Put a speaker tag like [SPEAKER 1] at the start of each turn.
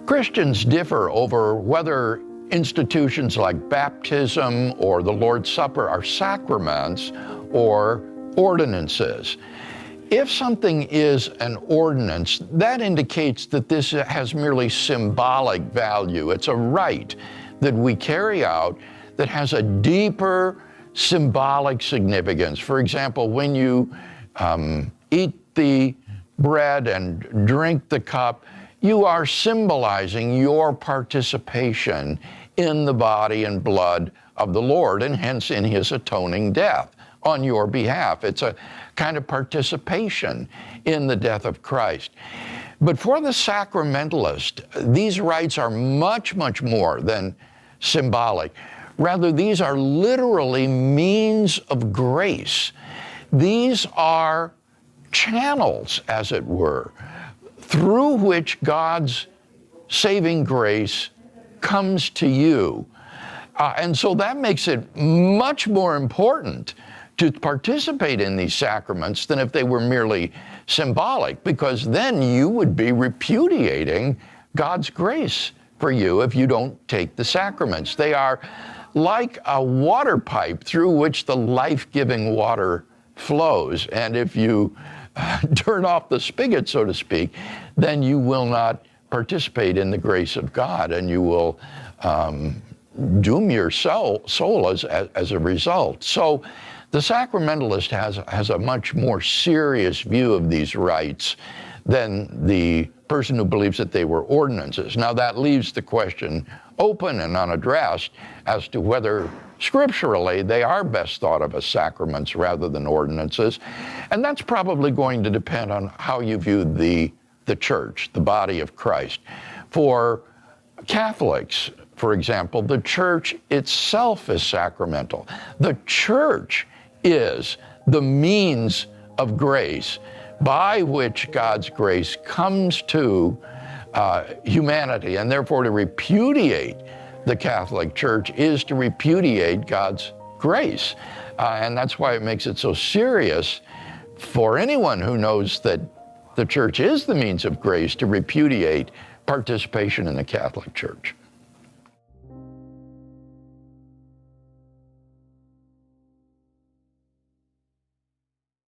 [SPEAKER 1] Christians differ over whether institutions like baptism or the Lord's Supper are sacraments or ordinances. If something is an ordinance, that indicates that this has merely symbolic value. It's a rite that we carry out that has a deeper symbolic significance. For example, when you eat the bread and drink the cup, you are symbolizing your participation in the body and blood of the Lord, and hence in his atoning death on your behalf. It's a kind of participation in the death of Christ. But for the sacramentalist, these rites are much, much more than symbolic. Rather, these are literally means of grace. These are channels, as it were, through which God's saving grace comes to you. And so that makes it much more important to participate in these sacraments than if they were merely symbolic, because then you would be repudiating God's grace for you if you don't take the sacraments. They are like a water pipe through which the life-giving water flows. And if you turn off the spigot, so to speak, then you will not participate in the grace of God, and you will doom your soul as a result. So the sacramentalist has a much more serious view of these rites than the person who believes that they were ordinances. Now that leaves the question open and unaddressed as to whether scripturally they are best thought of as sacraments rather than ordinances. And that's probably going to depend on how you view the church, the body of Christ. For Catholics, for example, the church itself is sacramental. The church is the means of grace by which God's grace comes to humanity, and therefore to repudiate the Catholic Church is to repudiate God's grace. And that's why it makes it so serious for anyone who knows that the church is the means of grace to repudiate participation in the Catholic Church.